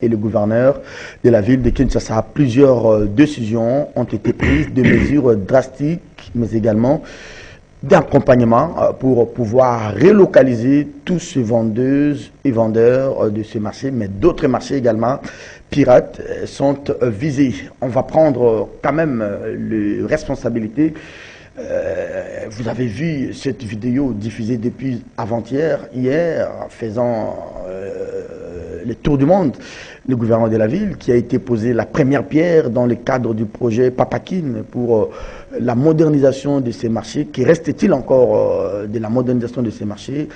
et le gouverneur de la ville de Kinshasa. Plusieurs décisions ont été prises, de mesures drastiques, mais également d'accompagnement pour pouvoir relocaliser tous ces vendeuses et vendeurs de ce marché, mais d'autres marchés également pirates sont visés. On va prendre quand même les responsabilités. Vous avez vu cette vidéo diffusée depuis avant-hier, hier, faisant le tour du monde, le gouverneur de la ville qui a été posé la première pierre dans le cadre du projet Papakine pour la modernisation de ces marchés. Qui reste-t-il encore de la modernisation de ces marchés?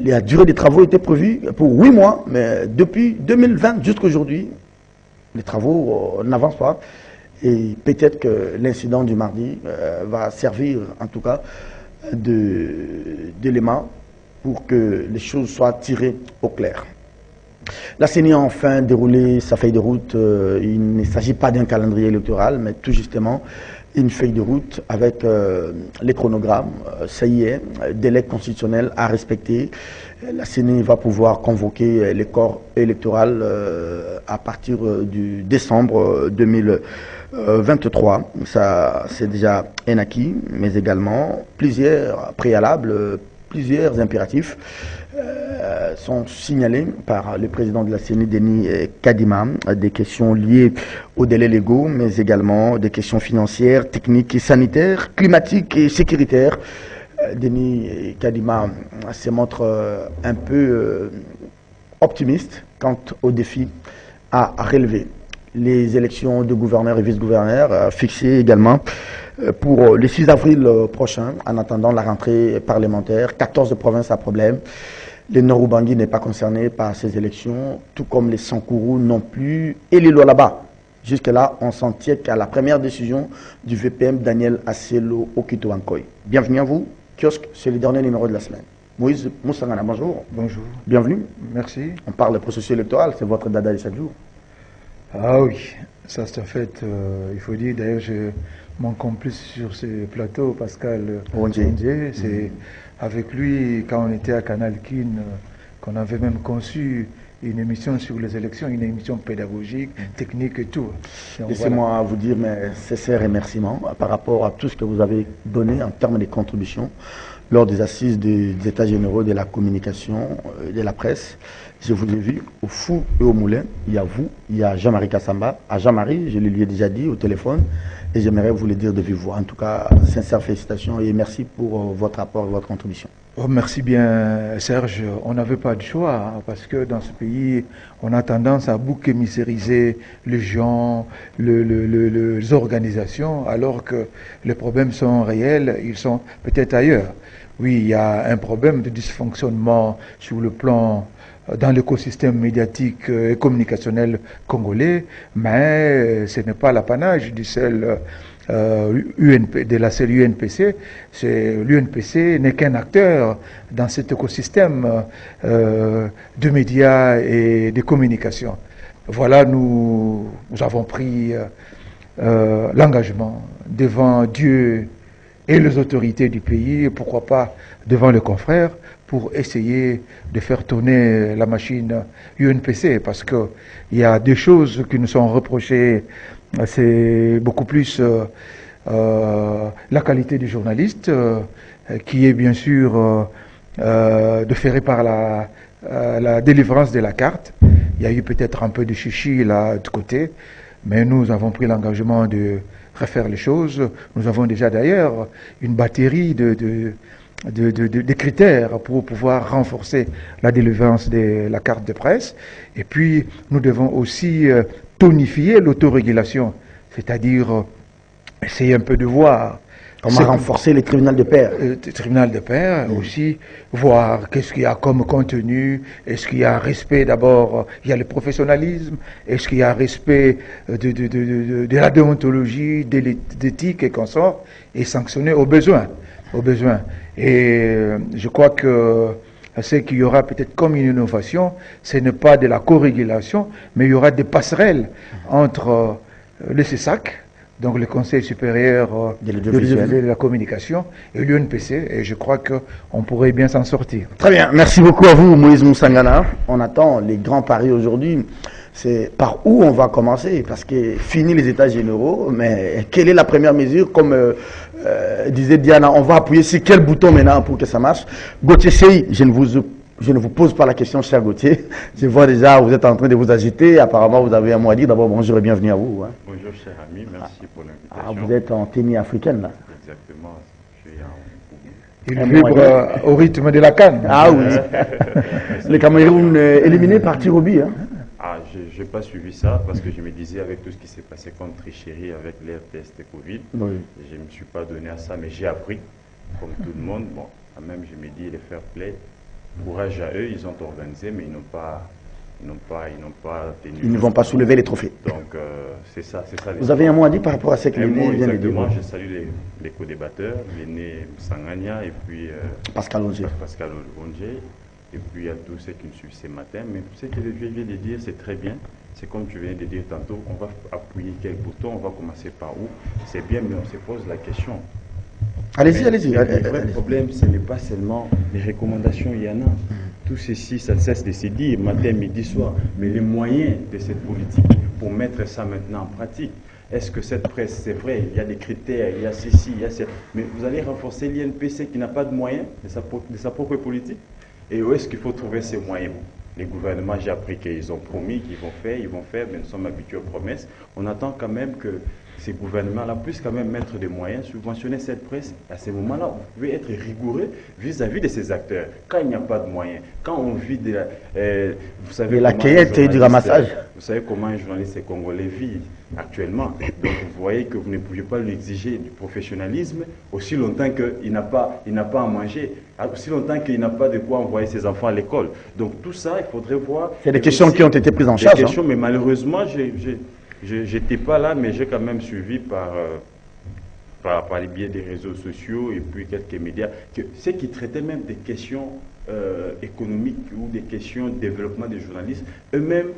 La durée des travaux était prévue pour 8 mois, mais depuis 2020 jusqu'à aujourd'hui, les travaux n'avancent pas. Et peut-être que l'incident du mardi va servir en tout cas d'élément pour que les choses soient tirées au clair. La CENI a enfin déroulé sa feuille de route. Il ne s'agit pas d'un calendrier électoral, mais tout justement une feuille de route avec les chronogrammes. Ça y est, délai constitutionnel à respecter. La CENI va pouvoir convoquer les corps électoraux à partir du décembre 2023. Ça, c'est déjà un acquis, mais également plusieurs préalables, plusieurs impératifs sont signalés par le président de la CENI, Denis Kadima, des questions liées aux délais légaux, mais également des questions financières, techniques et sanitaires, climatiques et sécuritaires. Denis Kadima se montre un peu optimiste quant aux défis à relever. Les élections de gouverneurs et vice-gouverneurs fixées également pour le 6 avril prochain, en attendant la rentrée parlementaire. 14 provinces à problème. Le Nord-Ubangi n'est pas concerné par ces élections, tout comme les Sankourou non plus, et les Lualaba. Jusque-là, on s'en tient qu'à la première décision du VPM Daniel Asselo Okito-Ankoy. Bienvenue à vous. Kiosque, c'est le dernier numéro de la semaine. Moïse Moussangana, bonjour. Bonjour. Bienvenue. Merci. On parle du processus électoral, c'est votre dada de chaque jour. Ah oui, ça c'est en fait, il faut dire, d'ailleurs, mon complice sur ce plateau, Pascal Ondje, c'est avec lui, quand on était à Canal Kin, qu'on avait même conçu une émission sur les élections, une émission pédagogique, technique et tout. Laissez-moi vous dire mes sincères remerciements par rapport à tout ce que vous avez donné en termes de contributions lors des assises des États généraux de la communication, de la presse. Je vous ai vu au Fou et au Moulin. Il y a vous, il y a Jean-Marie Kassamba. À Jean-Marie, je lui ai déjà dit au téléphone et j'aimerais vous le dire de vive voix. En tout cas, sincères félicitations et merci pour votre apport et votre contribution. Oh, merci bien Serge. On n'avait pas de choix hein, parce que dans ce pays, on a tendance à bouc émissériser les gens, les organisations, alors que les problèmes sont réels, ils sont peut-être ailleurs. Oui, il y a un problème de dysfonctionnement sur le plan dans l'écosystème médiatique et communicationnel congolais, mais ce n'est pas l'apanage du seul de la seule UNPC. L'UNPC n'est qu'un acteur dans cet écosystème de médias et de communication. Voilà, nous avons pris l'engagement devant Dieu et les autorités du pays, et pourquoi pas devant les confrères, pour essayer de faire tourner la machine UNPC, parce qu'il y a des choses qui nous sont reprochées, c'est beaucoup plus la qualité du journaliste, qui est bien sûr de faire par la délivrance de la carte. Il y a eu peut-être un peu de chichi là de côté, mais nous avons pris l'engagement de refaire les choses. Nous avons déjà d'ailleurs une batterie de critères pour pouvoir renforcer la délivrance de la carte de presse. Et puis, nous devons aussi tonifier l'autorégulation, c'est-à-dire essayer un peu de voir comment renforcer les tribunaux de paix. Le tribunal de paix aussi, voir qu'est-ce qu'il y a comme contenu, est-ce qu'il y a un respect d'abord, il y a le professionnalisme, est-ce qu'il y a un respect de la déontologie, de l'éthique et consorts, et sanctionner au besoin. Et je crois que ce qu'il y aura peut-être comme une innovation, ce n'est pas de la co-régulation, mais il y aura des passerelles entre le CESAC, donc le Conseil supérieur de la communication, et l'UNPC, et je crois qu'on pourrait bien s'en sortir. Très bien, merci beaucoup à vous Moïse Moussangana. On attend les grands paris aujourd'hui c'est par où on va commencer. Parce que fini les états généraux, mais quelle est la première mesure? Comme disait Diana, on va appuyer sur quel bouton maintenant pour que ça marche? Gauthier Sey, je ne vous pose pas la question, cher Gauthier. Je vois déjà, vous êtes en train de vous agiter. Apparemment, vous avez un mot à dire. D'abord, bonjour et bienvenue à vous. Hein. Bonjour, cher ami. Merci pour l'invitation. Vous êtes en tenue africaine, là. Exactement. Je suis en... Il vibre au rythme de la canne. Ah oui. Le Cameroun éliminé par Tirobi. Hein. Ah, je n'ai pas suivi ça parce que je me disais avec tout ce qui s'est passé comme tricherie avec les tests de Covid, je ne me suis pas donné à ça, mais j'ai appris, comme tout le monde. Bon, quand même, je me dis, les fair play, courage à eux, ils ont organisé, mais ils n'ont pas tenu. Ils ne vont pas soulever les trophées. Donc, c'est ça. Vous avez un mot à dire par rapport à ce que exactement, je salue les co-débatteurs, l'aîné Sangania et puis Pascal Onge. Et puis à tous ceux qui nous suivent ce matin. Mais ce que le vieux vient de dire, c'est très bien. C'est comme tu viens de dire tantôt, on va appuyer quel bouton, on va commencer par où. C'est bien, mais on se pose la question. Allez-y. Le vrai problème, ce n'est pas seulement les recommandations, il y en a. Tout ceci, ça ne cesse de se dire matin, midi, soir. Mais les moyens de cette politique pour mettre ça maintenant en pratique. Est-ce que cette presse, c'est vrai, il y a des critères, il y a ceci, il y a cela. Mais vous allez renforcer l'INPC qui n'a pas de moyens de sa propre politique. Et où est-ce qu'il faut trouver ces moyens? Les gouvernements, j'ai appris qu'ils ont promis qu'ils vont faire, mais nous sommes habitués aux promesses. On attend quand même que ces gouvernements-là puissent quand même mettre des moyens, subventionner cette presse. À ces moments-là, vous pouvez être rigoureux vis-à-vis de ces acteurs. Quand il n'y a pas de moyens, quand on vit de vous savez la cueillette et du ramassage. Vous savez comment un journaliste congolais vit actuellement. Donc vous voyez que vous ne pouvez pas lui exiger du professionnalisme aussi longtemps qu'il n'a pas à manger, aussi longtemps qu'il n'a pas de quoi envoyer ses enfants à l'école. Donc tout ça, il faudrait voir. C'est des questions qui ont été prises en charge. Des questions, mais malheureusement, je n'étais pas là, mais j'ai quand même suivi par les biais des réseaux sociaux et puis quelques médias, ceux qui traitaient même des questions économiques ou des questions de développement des journalistes, eux-mêmes,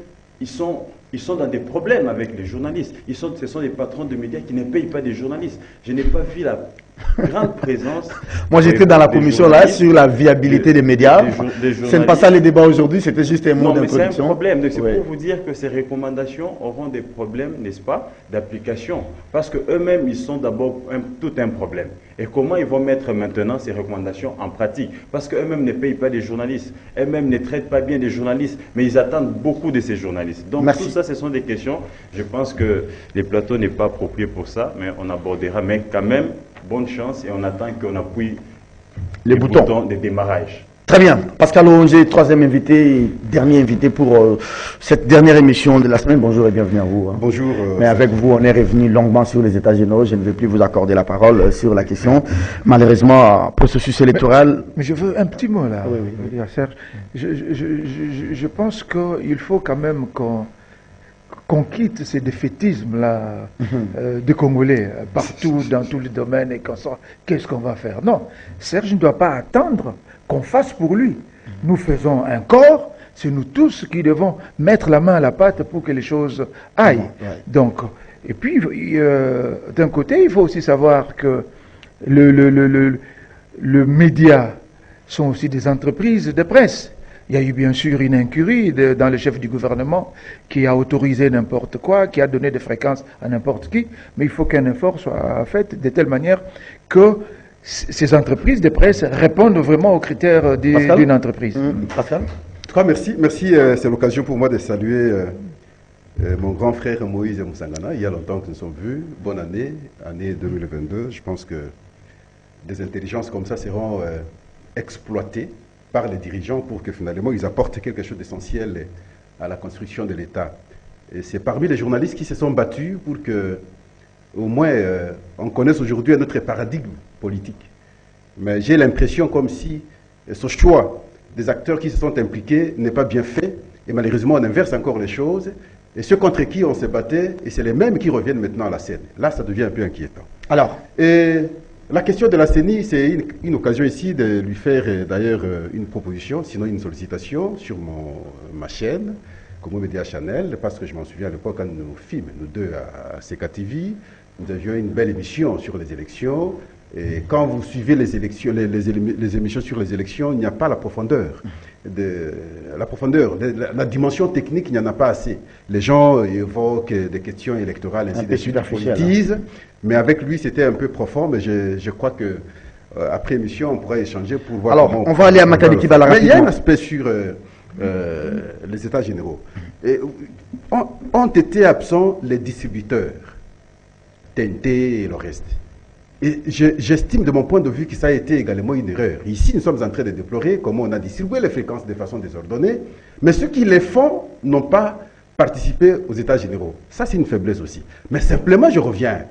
ils sont dans des problèmes avec les journalistes. Ce sont des patrons de médias qui ne payent pas des journalistes. Je n'ai pas vu la grande présence. Moi, j'étais dans la commission là sur la viabilité des médias. Ce n'est pas ça les débats aujourd'hui, c'était juste un mot d'introduction. C'est un problème. C'est pour vous dire que ces recommandations auront des problèmes, n'est-ce pas, d'application. Parce qu'eux-mêmes, ils sont d'abord tout un problème. Et comment ils vont mettre maintenant ces recommandations en pratique? Parce qu'eux-mêmes ne payent pas des journalistes. Eux-mêmes ne traitent pas bien des journalistes. Mais ils attendent beaucoup de ces journalistes. Donc tout ça, ce sont des questions. Je pense que les plateaux n'est pas approprié pour ça. Mais on abordera. Mais quand même, bonne chance. Et on attend qu'on appuie les boutons de démarrage. Très bien. Pascal Onge, troisième invité, dernier invité pour cette dernière émission de la semaine. Bonjour et bienvenue à vous. Hein. Bonjour. Mais avec vous, on est revenu longuement sur les États généraux. Je ne vais plus vous accorder la parole sur la question. Malheureusement, processus électoral. Mais je veux un petit mot là. Oui. Serge. Je pense qu'il faut quand même qu'on quitte ces défaitismes-là de Congolais, partout, dans tous les domaines, et qu'on sort, qu'est-ce qu'on va faire? Non, Serge ne doit pas attendre qu'on fasse pour lui. Nous faisons un corps, c'est nous tous qui devons mettre la main à la pâte pour que les choses aillent. Donc, et puis, d'un côté, il faut aussi savoir que le média sont aussi des entreprises de presse. Il y a eu bien sûr une incurie dans le chef du gouvernement qui a autorisé n'importe quoi, qui a donné des fréquences à n'importe qui, mais il faut qu'un effort soit fait de telle manière que ces entreprises de presse répondent vraiment aux critères d'une entreprise. Pascal ? En tout cas, merci. C'est l'occasion pour moi de saluer mon grand frère Moïse Moussangana. Il y a longtemps que nous sommes vus. Bonne année 2022. Je pense que des intelligences comme ça seront exploitées par les dirigeants pour que finalement ils apportent quelque chose d'essentiel à la construction de l'État. Et c'est parmi les journalistes qui se sont battus pour que, au moins, on connaisse aujourd'hui un autre paradigme politique. Mais j'ai l'impression comme si ce choix des acteurs qui se sont impliqués n'est pas bien fait, et malheureusement on inverse encore les choses, et ceux contre qui on se battait, et c'est les mêmes qui reviennent maintenant à la scène. Là, ça devient un peu inquiétant. Alors, la question de la CENI, c'est une occasion ici de lui faire d'ailleurs une proposition, sinon une sollicitation sur ma chaîne, Congo Média Channel, parce que je m'en souviens à l'époque quand nous films, nous deux à CKTV, nous avions une belle émission sur les élections, et quand vous suivez les élections, les émissions sur les élections, il n'y a pas la profondeur. la profondeur, la dimension technique, il n'y en a pas assez. Les gens évoquent des questions électorales, ainsi de suite, politisent, mais avec lui, c'était un peu profond, mais je crois que après émission, on pourra échanger pour voir. Alors, on va aller à Matadi Kibala rapidement. Mais il y a un aspect sur les États généraux. Et, ont été absents les distributeurs, TNT et le reste. Et j'estime de mon point de vue que ça a été également une erreur. Ici, nous sommes en train de déplorer comment on a distribué les fréquences de façon désordonnée, mais ceux qui les font n'ont pas participé aux États généraux. Ça, c'est une faiblesse aussi. Mais simplement, je reviens.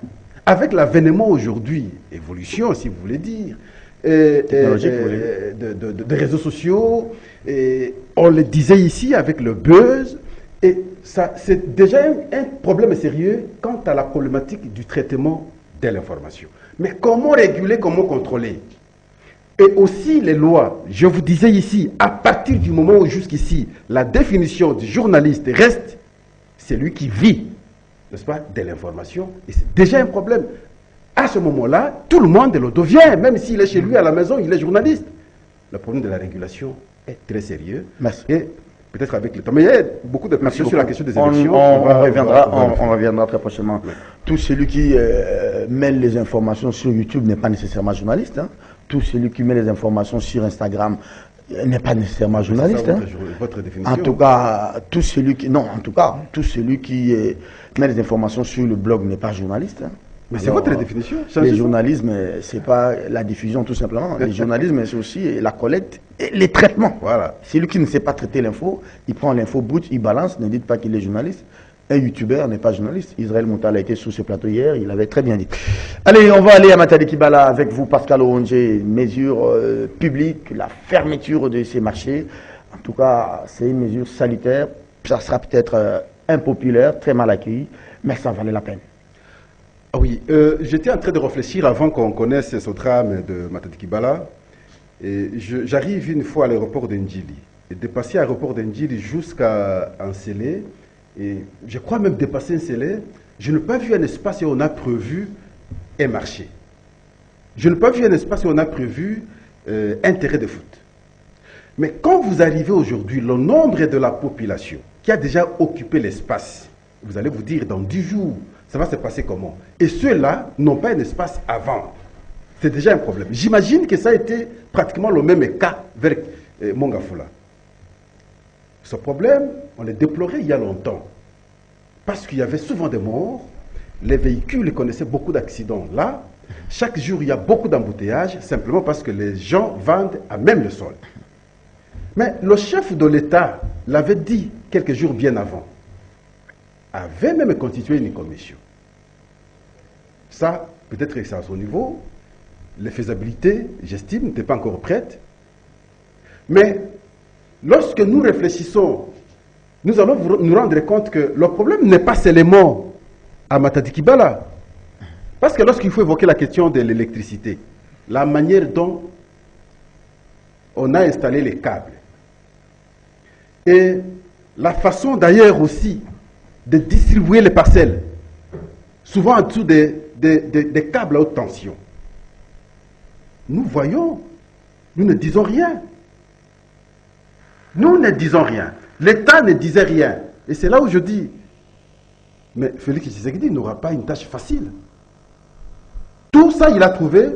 Avec l'avènement aujourd'hui, évolution, si vous voulez dire, de réseaux sociaux, et on le disait ici avec le buzz, et ça, c'est déjà un problème sérieux quant à la problématique du traitement de l'information. Mais comment réguler, comment contrôler? Et aussi les lois. Je vous disais ici, à partir du moment où jusqu'ici, la définition du journaliste reste celui qui vit, n'est-ce pas, de l'information. Et c'est déjà un problème. À ce moment-là, tout le monde le devient. Même s'il est chez lui à la maison, il est journaliste. Le problème de la régulation est très sérieux. Merci. Et peut-être avec le temps. Mais il y a beaucoup de questions sur la question des élections. On reviendra très prochainement. Oui. Tout celui qui mêle les informations sur YouTube n'est pas nécessairement journaliste. Hein. Tout celui qui met les informations sur Instagram n'est pas nécessairement journaliste. Ça, votre définition. En tout cas, tout celui qui met les informations sur le blog n'est pas journaliste. Hein. Mais c'est votre définition. Le journalisme, c'est pas la diffusion tout simplement. Le journalisme, c'est aussi la collecte et les traitements. Voilà. Celui qui ne sait pas traiter l'info, il prend l'info brute, il balance, ne dites pas qu'il est journaliste. Un youtubeur n'est pas journaliste. Israël Moutal a été sur ce plateau hier, il avait très bien dit. Allez, on va aller à Matadi Kibala avec vous, Pascal Oronge. Mesures publiques, la fermeture de ces marchés. En tout cas, c'est une mesure salutaire. Ça sera peut-être impopulaire, très mal accueilli, mais ça valait la peine. Ah oui, j'étais en train de réfléchir avant qu'on connaisse ce drame de Matadi Kibala. J'arrive une fois à l'aéroport d'Ndjili. Et de passer à l'aéroport d'Ndjili jusqu'à Nsélé, et je crois même dépasser Nsélé, je n'ai pas vu un espace où on a prévu un marché. Je n'ai pas vu un espace où on a prévu un terrain de foot. Mais quand vous arrivez aujourd'hui, le nombre de la population qui a déjà occupé l'espace, vous allez vous dire dans 10 jours, ça va se passer comment? Et ceux-là n'ont pas un espace avant. C'est déjà un problème. J'imagine que ça a été pratiquement le même cas vers Mongafula. Ce problème, on l'a déploré il y a longtemps. Parce qu'il y avait souvent des morts, les véhicules connaissaient beaucoup d'accidents. Là, chaque jour, il y a beaucoup d'embouteillages, simplement parce que les gens vendent à même le sol. Mais le chef de l'État l'avait dit quelques jours bien avant. Avait même constitué une commission. Ça, peut-être que c'est à son niveau. Les faisabilités, j'estime, n'étaient pas encore prêtes. Mais lorsque nous réfléchissons, nous allons nous rendre compte que le problème n'est pas seulement à Matadi Kibala. Parce que lorsqu'il faut évoquer la question de l'électricité, la manière dont on a installé les câbles, et la façon d'ailleurs aussi de distribuer les parcelles, souvent en dessous des câbles à haute tension. Nous voyons, nous ne disons rien. Nous ne disons rien. L'État ne disait rien. Et c'est là où je dis, mais Félix Tshisekedi n'aura pas une tâche facile. Tout ça, il a trouvé,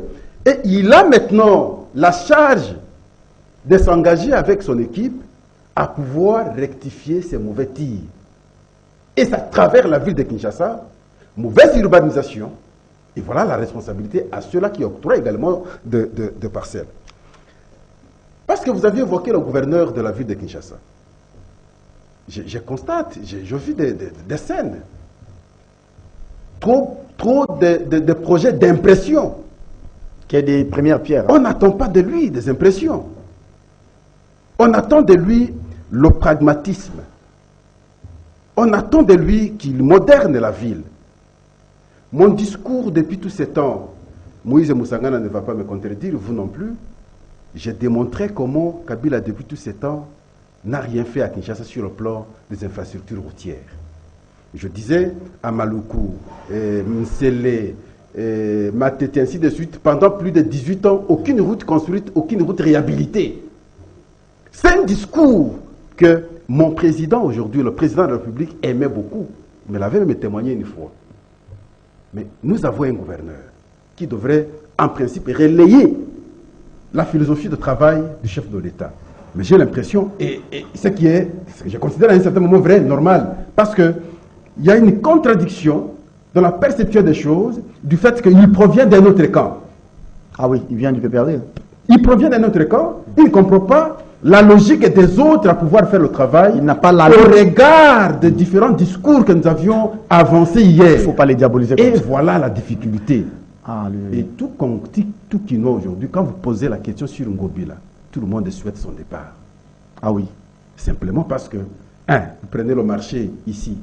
et il a maintenant la charge de s'engager avec son équipe à pouvoir rectifier ces mauvais tirs. Et ça travers la ville de Kinshasa, mauvaise urbanisation, et voilà la responsabilité à ceux-là qui octroient également de parcelles. Parce que vous aviez évoqué le gouverneur de la ville de Kinshasa. Je constate, je vis des scènes. Trop de projets d'impression. Qu'il y ait des premières pierres. On n'attend pas de lui des impressions. On attend de lui le pragmatisme. On attend de lui qu'il moderne la ville. Mon discours depuis tous ces temps, Moïse Moussangana ne va pas me contredire, vous non plus. J'ai démontré comment Kabila, depuis tous ces temps, n'a rien fait à Kinshasa sur le plan des infrastructures routières. Je disais à Maluku, Msele, Matete, ainsi de suite, pendant plus de 18 ans, aucune route construite, aucune route réhabilitée. C'est un discours que mon président aujourd'hui, le président de la République, aimait beaucoup. Mais l'avait même témoigné une fois. Mais nous avons un gouverneur qui devrait, en principe, relayer la philosophie de travail du chef de l'État. Mais j'ai l'impression, et ce que je considère à un certain moment vrai, normal, parce qu'il y a une contradiction dans la perception des choses du fait qu'il provient d'un autre camp. Ah oui, il vient du PPRD. Il provient d'un autre camp, il ne comprend pas la logique des autres à pouvoir faire le travail. Il n'a pas la au regard des différents discours que nous avions avancés hier. Il ne faut pas les diaboliser comme Et ça. voilà la difficulté. Ah, Et tout Kinois aujourd'hui, quand vous posez la question sur Ngobila, tout le monde souhaite son départ. Ah oui. Simplement parce que, vous prenez le marché ici,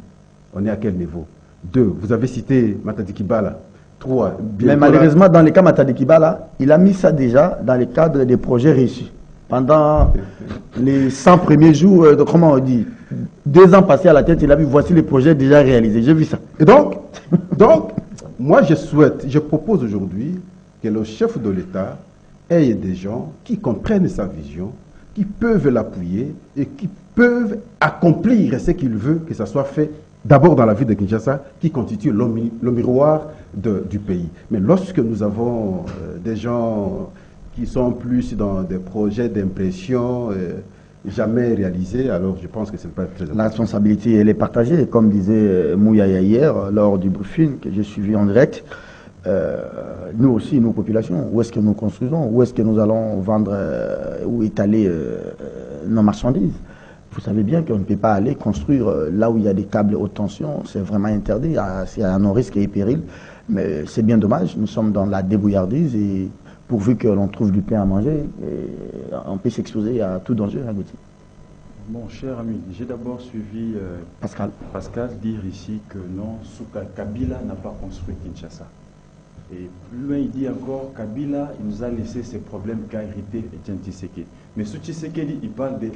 on est à quel niveau? 2, vous avez cité Matadi Kibala. 3, mais malheureusement, dans les cas Matadi Kibala, il a mis ça déjà dans le cadre des projets réussis. Pendant les 100 premiers jours, comment on dit, 2 ans passés à la tête, il a vu, voici les projets déjà réalisés. J'ai vu ça. Et donc, moi je propose aujourd'hui que le chef de l'État ait des gens qui comprennent sa vision, qui peuvent l'appuyer et qui peuvent accomplir ce qu'il veut que ça soit fait d'abord dans la ville de Kinshasa, qui constitue le miroir du pays. Mais lorsque nous avons des gens qui sont plus dans des projets d'impression jamais réalisés, alors je pense que ce n'est pas très important. La responsabilité, elle est partagée, comme disait Mouyaya hier, lors du briefing que j'ai suivi en direct. Nous aussi, nos populations, où est-ce que nous construisons, où est-ce que nous allons vendre ou étaler nos marchandises. Vous savez bien qu'on ne peut pas aller construire là où il y a des câbles haute tension, c'est vraiment interdit, il y a un risque et péril, mais c'est bien dommage, nous sommes dans la débrouillardise et pourvu que l'on trouve du pain à manger, on peut s'exposer à tout danger, hein, Gauthier. Mon cher ami, j'ai d'abord suivi Pascal dire ici que non, Kabila n'a pas construit Kinshasa. Et plus loin, il dit encore, Kabila, il nous a laissé ses problèmes qu'a hérité Etienne Tshisekedi. Mais sous Tshisekedi, il parle de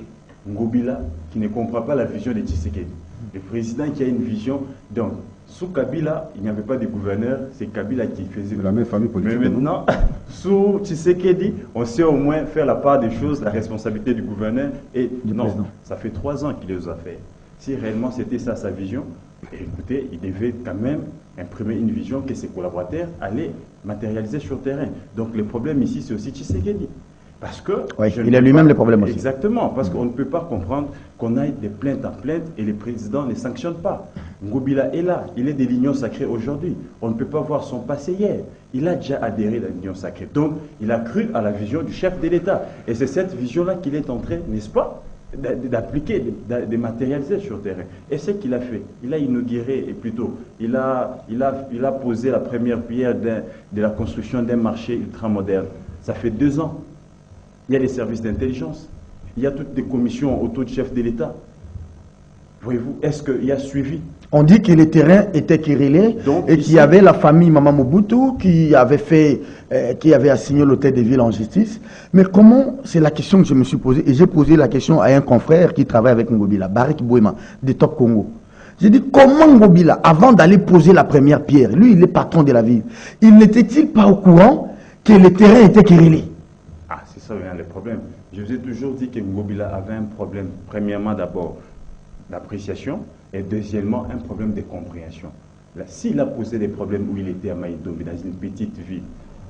Ngobila qui ne comprend pas la vision de Tshisekedi. Le président qui a une vision. Donc, sous Kabila, il n'y avait pas de gouverneur, c'est Kabila qui faisait. De la même famille politique. Mais maintenant, sous Tshisekedi, on sait au moins faire la part des choses, la responsabilité du gouverneur et du président. Ça fait 3 ans qu'il les a fait. Si réellement c'était ça sa vision, écoutez, il devait quand même imprimer une vision que ses collaborateurs allaient matérialiser sur le terrain. Donc le problème ici, c'est aussi Tshisekedi. Parce que oui, il a lui-même les problèmes aussi. Exactement, parce qu'on ne peut pas comprendre qu'on aille de plainte en plainte et les présidents ne sanctionnent pas. Ngobila est là, il est de l'Union sacrée aujourd'hui. On ne peut pas voir son passé hier. Il a déjà adhéré à l'Union sacrée. Donc, il a cru à la vision du chef de l'État. Et c'est cette vision-là qu'il est en train, n'est-ce pas, d'appliquer, de matérialiser sur le terrain. Et c'est ce qu'il a fait. Il a inauguré, et plutôt, il a posé la première pierre de la construction d'un marché ultramoderne. Ça fait 2 ans. Il y a les services d'intelligence. Il y a toutes les commissions autour du chef de l'État. Voyez-vous, est-ce qu'il y a suivi? On dit que les terrains étaient querellés et qu'il y avait la famille Maman Mobutu qui avait assigné l'hôtel de ville en justice. Mais comment, c'est la question que je me suis posée, et j'ai posé la question à un confrère qui travaille avec Ngobila, Barik Bouema, de Top Congo. J'ai dit, comment Ngobila, avant d'aller poser la première pierre, lui il est patron de la ville, il n'était-il pas au courant que les terrains étaient querellés? Ah, c'est ça le problème. Je vous ai toujours dit que Ngobila avait un problème, premièrement d'abord d'appréciation, et deuxièmement un problème de compréhension. S'il a posé des problèmes où il était à Maïdombe, dans une petite ville,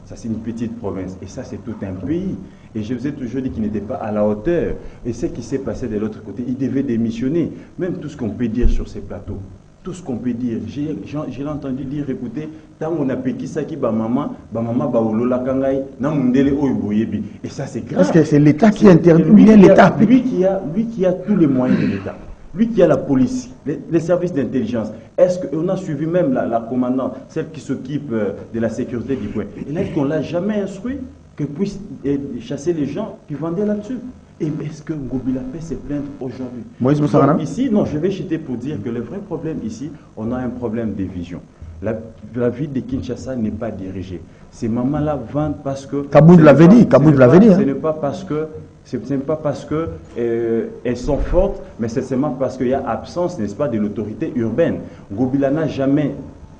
ça c'est une petite province, et ça c'est tout un pays. Et je vous ai toujours dit qu'il n'était pas à la hauteur. Et ce qui s'est passé de l'autre côté, il devait démissionner. Même tout ce qu'on peut dire sur ces plateaux, tout ce qu'on peut dire. J'ai entendu dire, écoutez, tant on a péki ça qui ba maman ba olola kangai na mundele oyiboyebi. Et ça c'est grave. Parce que c'est l'État qui interdit, l'État. Lui qui a tous les moyens de l'État. Lui qui a la police, les services d'intelligence. Est-ce qu'on a suivi même la commandante, celle qui s'occupe de la sécurité du coin? Et là, qu'on ne l'a jamais instruit qu'elle puisse chasser les gens qui vendaient là-dessus. Et est-ce que Ngobila fait ses plaintes aujourd'hui? Moïse Moussarana? Ici, non, je vais chuter pour dire que le vrai problème ici, on a un problème de vision. La ville de Kinshasa n'est pas dirigée. Ces mamans-là vendent parce que... Kaboul l'avait dit, Ce n'est pas parce que... Ce n'est pas parce qu'elles sont fortes, mais c'est seulement parce qu'il y a absence, n'est-ce pas, de l'autorité urbaine. Ngobila n'a jamais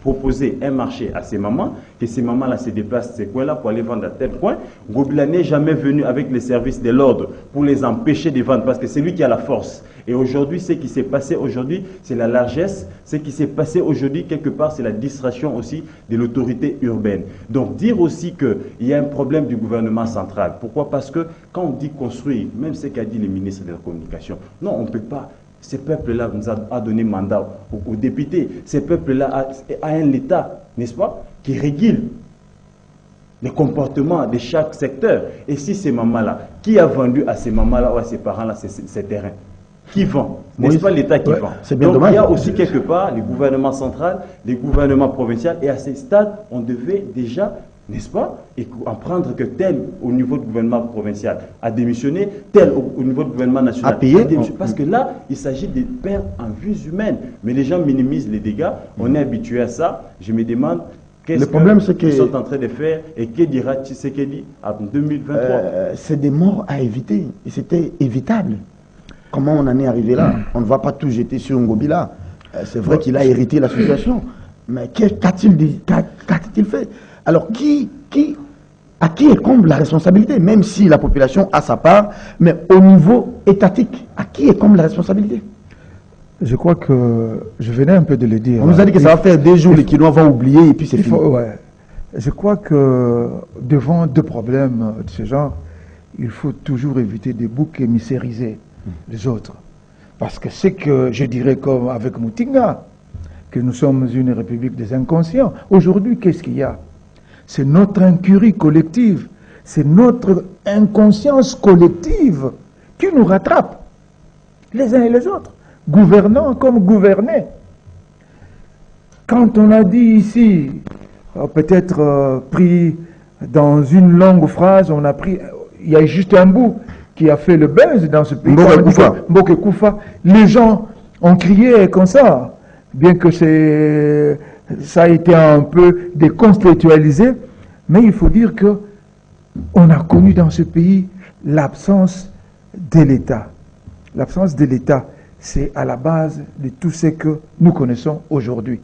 proposer un marché à ces mamans, que ces mamans-là se déplacent ces coins-là pour aller vendre à tel coin. Ngobila n'est jamais venu avec les services de l'ordre pour les empêcher de vendre parce que c'est lui qui a la force. Et aujourd'hui, ce qui s'est passé aujourd'hui, c'est la largesse. Ce qui s'est passé aujourd'hui, quelque part, c'est la distraction aussi de l'autorité urbaine. Donc, dire aussi qu'il y a un problème du gouvernement central. Pourquoi? Parce que quand on dit construire, même ce qu'a dit le ministre de la Communication, non, on ne peut pas. Ces peuples-là nous a donné mandat aux députés. Ces peuples-là a un État, n'est-ce pas, qui régule les comportements de chaque secteur. Et si ces mamans-là, qui a vendu à ces mamans-là ou à ces parents-là ces terrains? Qui vend? N'est-ce pas l'État qui vend? C'est bien Donc dommage. il y a aussi quelque part les gouvernements centraux, les gouvernements provinciaux, et à ces stades, on devait déjà, n'est-ce pas, en prendre que tel au niveau du gouvernement provincial a démissionné, tel au niveau du gouvernement national a payé. Parce que là, il s'agit de perdre en vies humaines. Mais les gens minimisent les dégâts, on est habitué à ça. Je me demande qu'est-ce qu'ils sont en train de faire et que dira Tshisekedi en 2023. C'est des morts à éviter, et c'était évitable. Comment on en est arrivé là? On ne va pas tout jeter sur Ngobila. C'est vrai qu'il a hérité la situation. Mais qu'a-t-il fait? Alors, à qui incombe la responsabilité? Même si la population a sa part, mais au niveau étatique, à qui incombe la responsabilité? Je crois que je venais un peu de le dire. On nous a dit que ça va faire des jours, les Kinois vont oublier et puis c'est fini. Ouais. Je crois que devant deux problèmes de ce genre, il faut toujours éviter de boucs émissairiser les autres. Parce que c'est que je dirais comme avec Moutinga, que nous sommes une république des inconscients. Aujourd'hui, qu'est-ce qu'il y a? C'est notre incurie collective, c'est notre inconscience collective qui nous rattrape, les uns et les autres, gouvernants comme gouvernés. Quand on a dit ici, peut-être pris dans une longue phrase, on a pris, il y a juste un bout qui a fait le buzz dans ce pays. Mboke Koufa. Les gens ont crié comme ça, bien que ça a été un peu décontextualisé, mais il faut dire que on a connu dans ce pays l'absence de l'État. L'absence de l'État, c'est à la base de tout ce que nous connaissons aujourd'hui.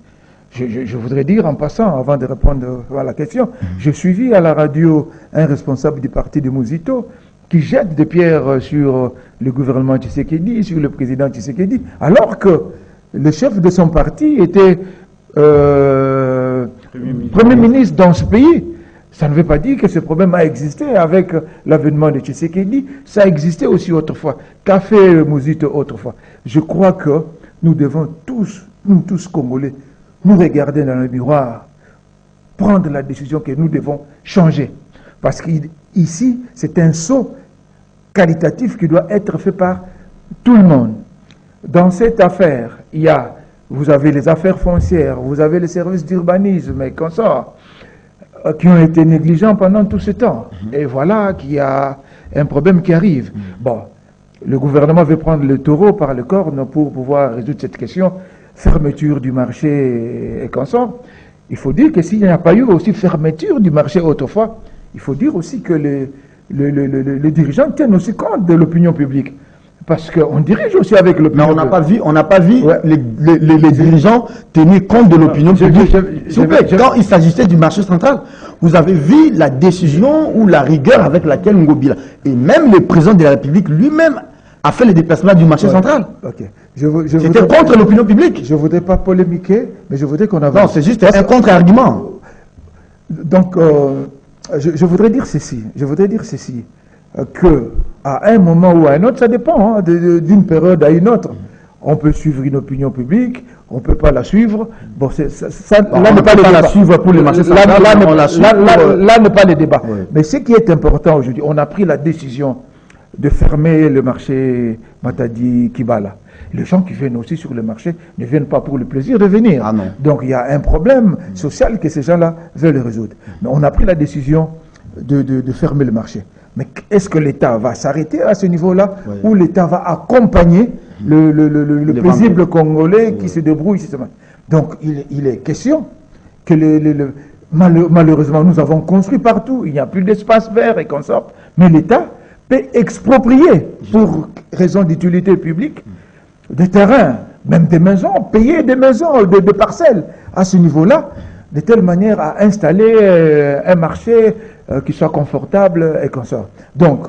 Je voudrais dire en passant, avant de répondre à la question, j'ai suivi à la radio un responsable du parti de Mouzito qui jette des pierres sur le gouvernement Tshisekedi, sur le président Tshisekedi, alors que le chef de son parti était Premier ministre dans ce pays. Ça ne veut pas dire que ce problème a existé avec l'avènement de Tshisekedi. Ça a existé aussi autrefois. Qu'a fait Mouzito autrefois? Je crois que nous devons tous, nous tous Congolais, nous regarder dans le miroir, prendre la décision que nous devons changer. Parce qu'ici, c'est un saut qualitatif qui doit être fait par tout le monde. Dans cette affaire, vous avez les affaires foncières, vous avez les services d'urbanisme et consorts qui ont été négligents pendant tout ce temps. Et voilà qu'il y a un problème qui arrive. Bon, le gouvernement veut prendre le taureau par le corne pour pouvoir résoudre cette question. Fermeture du marché et consorts. Il faut dire que s'il n'y a pas eu aussi fermeture du marché autrefois, il faut dire aussi que les dirigeants tiennent aussi compte de l'opinion publique. Parce qu'on dirige aussi avec l'opinion publique. Mais on n'a pas vu ouais. les dirigeants tenir compte de l'opinion publique. S'il vous plaît, quand il s'agissait du marché central, vous avez vu la décision ou la rigueur avec laquelle Ngobila, et même le président de la République lui-même a fait les déplacements du marché central. Okay. C'était contre l'opinion publique. Je ne voudrais pas polémiquer, mais je voudrais qu'on avance. Non, c'est juste un contre-argument. Donc, je voudrais dire ceci. Que à un moment ou à un autre, ça dépend d'une période à une autre. On peut suivre une opinion publique, on ne peut pas la suivre. Bon, là n'est pas la suivre pour le marché central. Là n'est pas le débat. Oui. Mais ce qui est important aujourd'hui, on a pris la décision de fermer le marché Matadi-Kibala. Les gens qui viennent aussi sur le marché ne viennent pas pour le plaisir de venir. Ah non. Donc il y a un problème social que ces gens-là veulent résoudre. Mais on a pris la décision de fermer le marché. Mais est-ce que l'État va s'arrêter à ce niveau-là ou l'État va accompagner le paisible Congolais qui se débrouille? Donc il est question que malheureusement nous avons construit partout, il n'y a plus d'espace vert et consorts, mais l'État peut exproprier pour raison d'utilité publique des terrains, même des maisons, payer des maisons, des parcelles à ce niveau-là, de telle manière à installer un marché qui soit confortable et comme ça. Donc,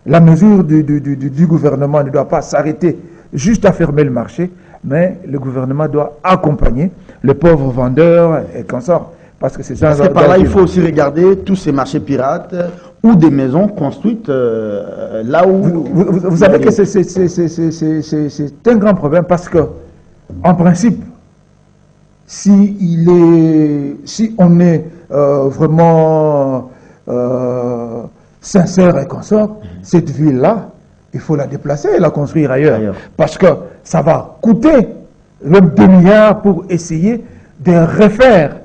la mesure du gouvernement ne doit pas s'arrêter juste à fermer le marché, mais le gouvernement doit accompagner les pauvres vendeurs et consorts. Parce que c'est ça. Parce que par là, il faut aussi regarder tous ces marchés pirates ou des maisons construites là où... Vous savez que c'est un grand problème parce que, en principe, si on est vraiment sincère et consort, cette ville-là, il faut la déplacer et la construire ailleurs. Parce que ça va coûter même 2 milliards pour essayer de refaire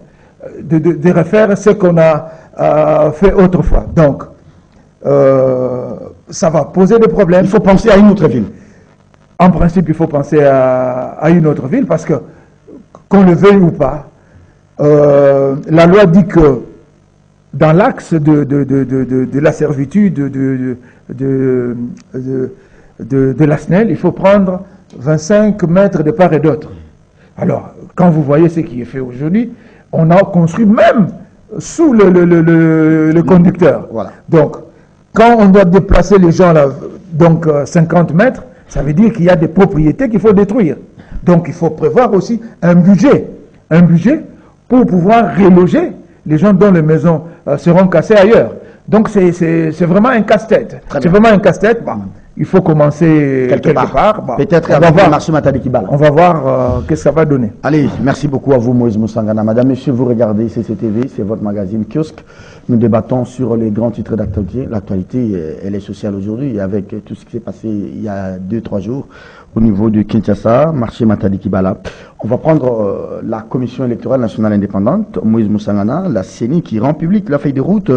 ce qu'on a fait autrefois. Donc, ça va poser des problèmes. Il faut penser à une autre ville. En principe, il faut penser à une autre ville parce que, qu'on le veuille ou pas, la loi dit que dans l'axe de la servitude de la SNEL, il faut prendre 25 mètres de part et d'autre. Alors, quand vous voyez ce qui est fait aujourd'hui, on a construit même sous le conducteur. Voilà. Donc, quand on doit déplacer les gens là, donc 50 mètres, ça veut dire qu'il y a des propriétés qu'il faut détruire. Donc, il faut prévoir aussi un budget pour pouvoir reloger les gens dont les maisons seront cassées ailleurs. Donc, c'est vraiment un casse-tête. C'est vraiment un casse-tête. Bon, il faut commencer quelque part. Bon, peut-être avec le marché Matadi Kibala. On va voir qu'est-ce que ça va donner. Allez, merci beaucoup à vous, Moïse Moussangana. Madame, Monsieur, vous regardez CCTV, c'est votre magazine Kiosque. Nous débattons sur les grands titres d'actualité. L'actualité, elle est sociale aujourd'hui, avec tout ce qui s'est passé il y a 2-3 jours au niveau du Kinshasa, marché Matadi Kibala. On va prendre la Commission électorale nationale indépendante, Moïse Moussangana, la CENI, qui rend publique la feuille de route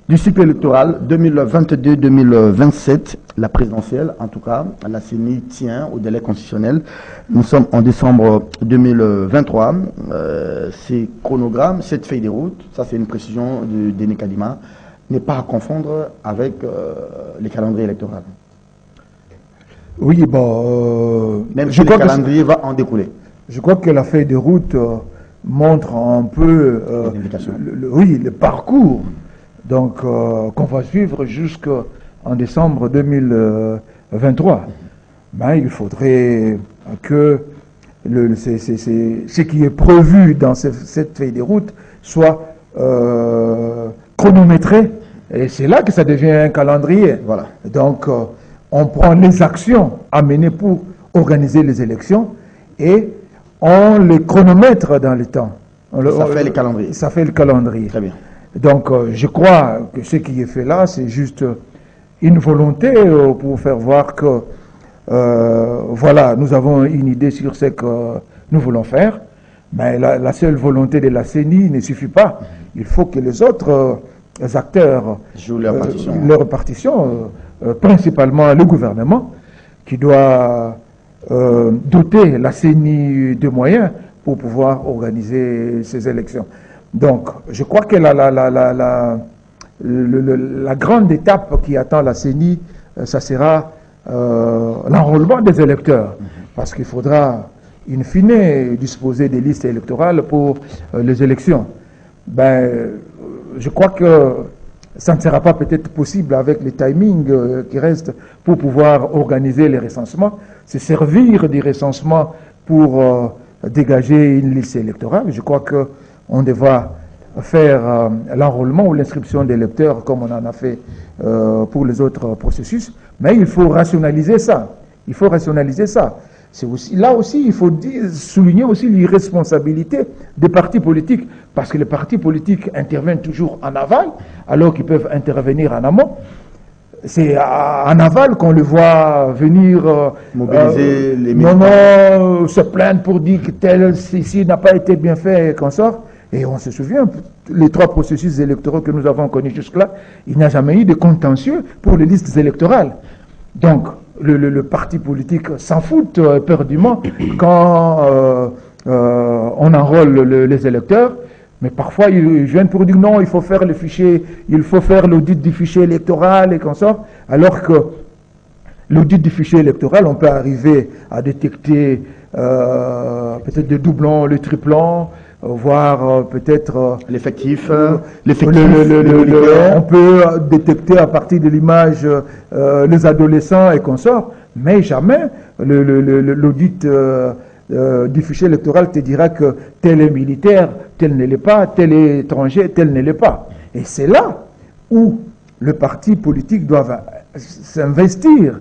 du cycle électoral 2022-2027, la présidentielle, en tout cas, la CENI tient au délai constitutionnel. Nous sommes en décembre 2023. Ces chronogrammes, cette feuille de route, ça c'est une précision de Denis Kadima, n'est pas à confondre avec les calendriers électoraux. Oui, bon... même si le calendrier va en découler. Je crois que la feuille de route montre un peu le parcours donc qu'on va suivre jusqu'en décembre 2023. Mais il faudrait que ce qui est prévu dans cette feuille de route soit chronométré. Et c'est là que ça devient un calendrier. Voilà. Donc, on prend les actions à mener pour organiser les élections et on les chronomètre dans le temps. Ça fait le calendrier. Ça fait le calendrier. Très bien. Donc, je crois que ce qui est fait là, c'est juste une volonté pour faire voir que, voilà, nous avons une idée sur ce que nous voulons faire, mais la seule volonté de la CENI ne suffit pas. Il faut que les autres acteurs jouent leur partition. Leur partition, principalement le gouvernement, qui doit doter la CENI de moyens pour pouvoir organiser ces élections. Donc, je crois que la grande étape qui attend la CENI, ça sera l'enrôlement des électeurs. Parce qu'il faudra, in fine, disposer des listes électorales pour les élections. Ben, je crois que ça ne sera pas peut-être possible avec les timings qui restent pour pouvoir organiser les recensements. C'est servir des recensements pour dégager une liste électorale. Je crois que on devra faire l'enrôlement ou l'inscription des électeurs comme on en a fait pour les autres processus. Mais il faut rationaliser ça. Il faut rationaliser ça. C'est aussi, là aussi, il faut souligner aussi l'irresponsabilité des partis politiques, parce que les partis politiques interviennent toujours en aval, alors qu'ils peuvent intervenir en amont. C'est en aval qu'on le voit venir mobiliser les militants, se plaindre pour dire que tel ici n'a pas été bien fait et qu'on sort. Et on se souvient, les 3 processus électoraux que nous avons connus jusque-là, il n'y a jamais eu de contentieux pour les listes électorales. Donc, le parti politique s'en fout éperdument quand on enrôle les électeurs, mais parfois ils viennent pour dire non, il faut faire le fichier, il faut faire l'audit du fichier électoral et qu'on sort, alors que l'audit du fichier électoral, on peut arriver à détecter peut-être des doublons, les triplons, voir peut-être L'effectif, on peut détecter à partir de l'image les adolescents et consorts, mais jamais l'audit du fichier électoral te dira que tel est militaire, tel ne l'est pas, tel est étranger, tel ne l'est pas. Et c'est là où le parti politique doit s'investir,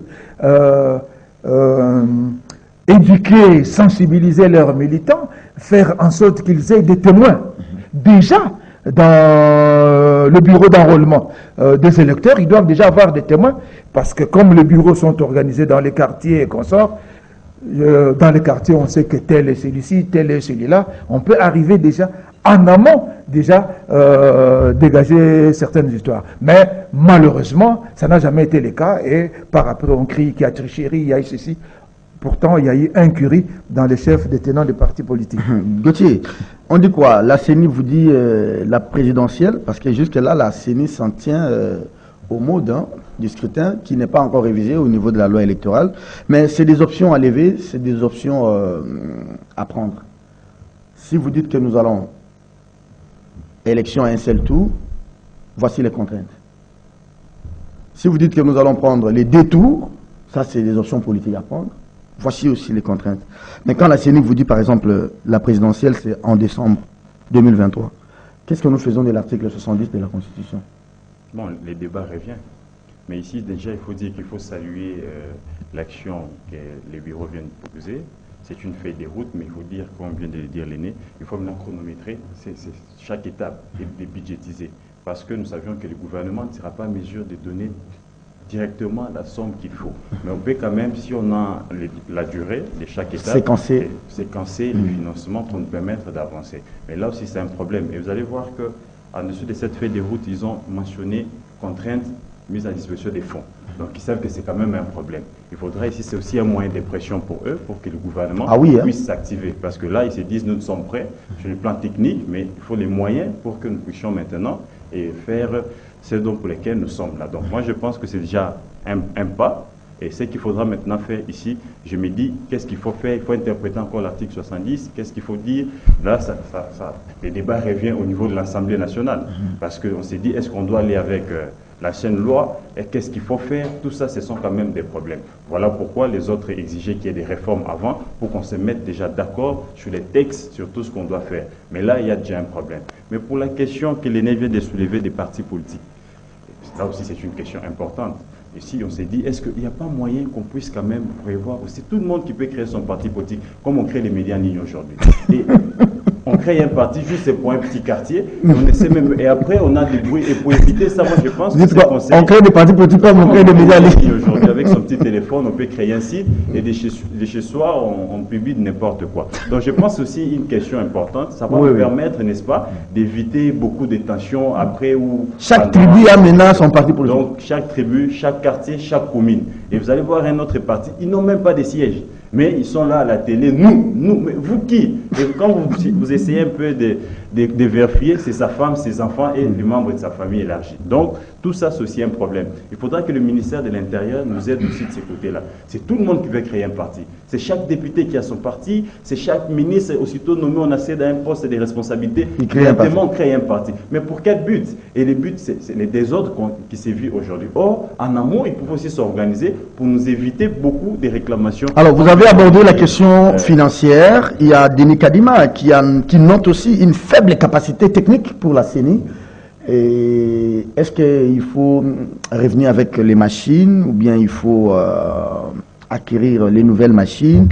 éduquer, sensibiliser leurs militants, faire en sorte qu'ils aient des témoins. Déjà, dans le bureau d'enrôlement des électeurs, ils doivent déjà avoir des témoins, parce que comme les bureaux sont organisés dans les quartiers et consorts, dans les quartiers, on sait que tel est celui-ci, tel est celui-là. On peut arriver déjà en amont, dégager certaines histoires. Mais malheureusement, ça n'a jamais été le cas. Et par après, on crie qu'il y a tricherie, il y a ceci. Pourtant, il y a eu incurie dans les chefs des tenants des partis politiques. Gauthier, on dit quoi? La CENI vous dit la présidentielle, parce que jusque-là, la CENI s'en tient au mode du scrutin qui n'est pas encore révisé au niveau de la loi électorale. Mais c'est des options à lever, c'est des options à prendre. Si vous dites que nous allons élection à un seul tour, voici les contraintes. Si vous dites que nous allons prendre les deux tours, ça c'est des options politiques à prendre. Voici aussi les contraintes. Mais quand la CENI vous dit par exemple la présidentielle c'est en décembre 2023, qu'est-ce que nous faisons de l'article 70 de la Constitution? Bon, les débats reviennent. Mais ici, déjà, il faut dire qu'il faut saluer l'action que les bureaux viennent proposer. C'est une feuille de route, mais il faut dire, comme vient de le dire l'aîné, il faut maintenant chronométrer chaque étape et budgétiser. Parce que nous savions que le gouvernement ne sera pas en mesure de donner directement la somme qu'il faut. Mais on peut quand même, si on a la durée de chaque étape, séquencer le financement pour nous permettre d'avancer. Mais là aussi, c'est un problème. Et vous allez voir que en dessous de cette feuille de route, ils ont mentionné contraintes mise à disposition des fonds. Donc ils savent que c'est quand même un problème. Il faudra ici, c'est aussi un moyen de pression pour eux, pour que le gouvernement puisse s'activer. Parce que là, ils se disent, nous sommes prêts sur le plan technique, mais il faut les moyens pour que nous puissions maintenant faire ce dont pour lesquels nous sommes là. Donc moi, je pense que c'est déjà un pas. Et ce qu'il faudra maintenant faire ici, je me dis, qu'est-ce qu'il faut faire? Il faut interpréter encore l'article 70. Qu'est-ce qu'il faut dire? Là, les débats reviennent au niveau de l'Assemblée nationale. Parce qu'on s'est dit, est-ce qu'on doit aller avec l'ancienne loi? Et qu'est-ce qu'il faut faire? Tout ça, ce sont quand même des problèmes. Voilà pourquoi les autres exigeaient qu'il y ait des réformes avant, pour qu'on se mette déjà d'accord sur les textes, sur tout ce qu'on doit faire. Mais là, il y a déjà un problème. Mais pour la question que l'aîné vient de soulever des partis politiques, là aussi, c'est une question importante. Ici, on s'est dit, est-ce qu'il n'y a pas moyen qu'on puisse quand même prévoir aussi tout le monde qui peut créer son parti politique, comme on crée les médias en ligne aujourd'hui. Et on crée un parti juste pour un petit quartier, on essaie même, et après on a des bruits, et pour éviter ça, moi je pense que c'est conseillé. On crée des partis politiques comme on crée des médias en ligne. Aujourd'hui, avec son petit téléphone, on peut créer un site, et de chez soi, on publie n'importe quoi. Donc je pense aussi une question importante, ça va nous permettre, n'est-ce pas, d'éviter beaucoup de tensions après ou... Chaque tribu a maintenant son parti politique. Donc chaque tribu, chaque quartier, chaque commune. Et vous allez voir un autre parti, ils n'ont même pas de siège. Mais ils sont là à la télé, nous, mais vous qui? Et quand vous essayez un peu de vérifier, c'est sa femme, ses enfants et les membres de sa famille élargie. Donc, tout ça, c'est aussi un problème. Il faudra que le ministère de l'Intérieur nous aide aussi de ces côtés-là. C'est tout le monde qui veut créer un parti. C'est chaque député qui a son parti, c'est chaque ministre, aussitôt nommé, on accède à un poste de responsabilité, on crée un parti. Mais pour quel but? Et le but, c'est les désordres qui se vivent aujourd'hui. Or, en amont, ils peuvent aussi s'organiser pour nous éviter beaucoup de réclamations. Alors, vous avez abordé la question financière. Il y a Denis Kadima qui note aussi une faible capacité technique pour la CENI. Est-ce qu'il faut revenir avec les machines ou bien il faut acquérir les nouvelles machines?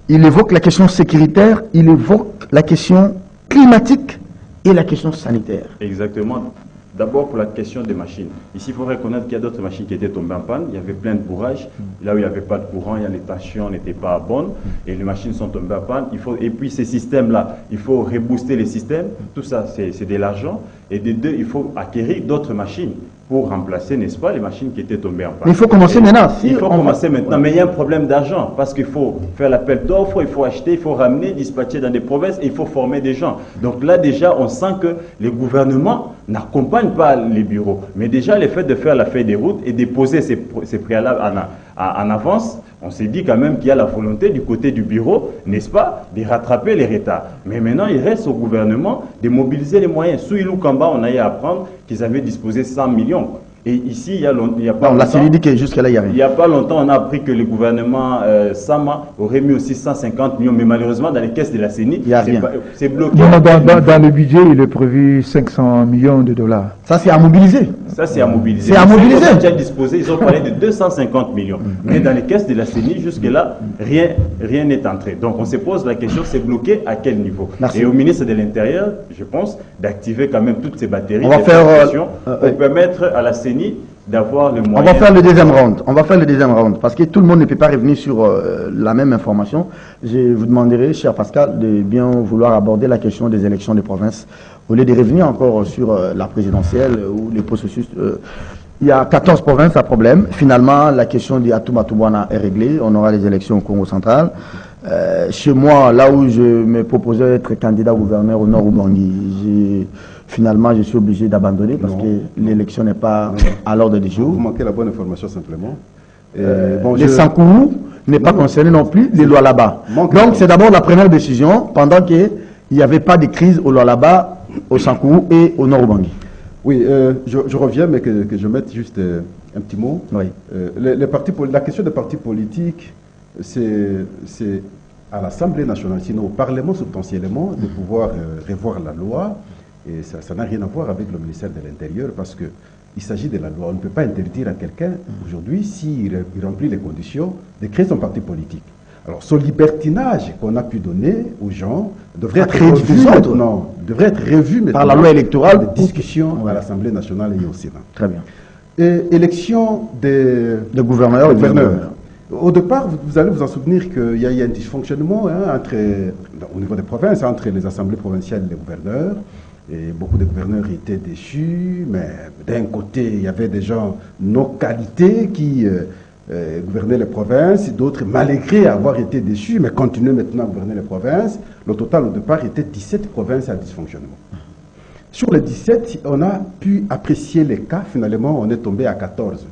Il évoque la question sécuritaire, il évoque la question climatique et la question sanitaire. Exactement. D'abord pour la question des machines. Ici, il faut reconnaître qu'il y a d'autres machines qui étaient tombées en panne. Il y avait plein de bourrages. Là où il n'y avait pas de courant, les tensions n'étaient pas bonnes. Et les machines sont tombées en panne. Et puis ces systèmes-là, il faut rebooster les systèmes. Tout ça, c'est de l'argent. Et de deux, il faut acquérir d'autres machines pour remplacer, n'est-ce pas, les machines qui étaient tombées en panne. Mais il faut commencer maintenant. Il faut commencer maintenant. Mais il y a un problème d'argent. Parce qu'il faut faire l'appel d'offres, il faut acheter, il faut ramener, dispatcher dans des provinces, et il faut former des gens. Donc là, déjà, on sent que les gouvernements n'accompagnent pas les bureaux. Mais déjà, le fait de faire la feuille des routes et de poser ces préalables en avance, on s'est dit quand même qu'il y a la volonté du côté du bureau, n'est-ce pas, de rattraper les retards. Mais maintenant, il reste au gouvernement de mobiliser les moyens. Sous Ilou Kamba, on a eu à apprendre qu'ils avaient disposé 100 millions. Et ici, il y a pas longtemps... La CENI dit que jusqu'à là, il n'y a rien. Il n'y a pas longtemps, on a appris que le gouvernement Sama aurait mis aussi 150 millions. Mais malheureusement, dans les caisses de la CENI, c'est bloqué. Dans le budget, il est prévu 500 millions de dollars. Ça, c'est à mobiliser. Ça, c'est à mobiliser. C'est à mobiliser. Ils ont parlé de 250 millions. Mais dans les caisses de la CENI, jusque-là, rien n'est entré. Donc, on se pose la question, c'est bloqué à quel niveau? Merci. Et au ministre de l'Intérieur, je pense, d'activer quand même toutes ces batteries on va faire, pour permettre à la CENI d'avoir le moyen. On va faire le deuxième round. On va faire le deuxième round parce que tout le monde ne peut pas revenir sur la même information. Je vous demanderai, cher Pascal, de bien vouloir aborder la question des élections de province au lieu de revenir encore sur la présidentielle ou les processus. Il y a 14 provinces à problème. Finalement, la question de Atouma-Toubouana est réglée. On aura les élections au Congo central. Chez moi, là où je me proposais d'être candidat gouverneur au Nord Ubangi, finalement, je suis obligé d'abandonner parce que l'élection n'est pas à l'ordre du jour. Vous manquez la bonne information simplement. Les Sankourou n'est pas concerné non plus, les lois là-bas. Donc, c'est d'abord la première décision pendant qu'il n'y avait pas de crise aux lois là-bas, au Sankourou et au Nord Ubangi. Oui, je reviens, mais que je mette juste un petit mot. Oui. La question des partis politiques, c'est à l'Assemblée nationale, sinon au Parlement substantiellement, de pouvoir revoir la loi. Et ça n'a rien à voir avec le ministère de l'Intérieur parce qu'il s'agit de la loi. On ne peut pas interdire à quelqu'un, aujourd'hui, s'il remplit les conditions, de créer son parti politique. Alors, ce libertinage qu'on a pu donner aux gens devrait être revu par la loi électorale. Des discussions à l'Assemblée nationale et au Sénat. Très bien. Et élection des gouverneurs. Au départ, vous allez vous en souvenir qu'il y a un dysfonctionnement au niveau des provinces, entre les assemblées provinciales et les gouverneurs. Et beaucoup de gouverneurs étaient déçus, mais d'un côté, il y avait des gens nos qualités qui gouvernaient les provinces, d'autres, malgré avoir été déçus, mais continuaient maintenant à gouverner les provinces. Le total, au départ, était 17 provinces à dysfonctionnement. Sur les 17, on a pu apprécier les cas. Finalement, on est tombé à 14.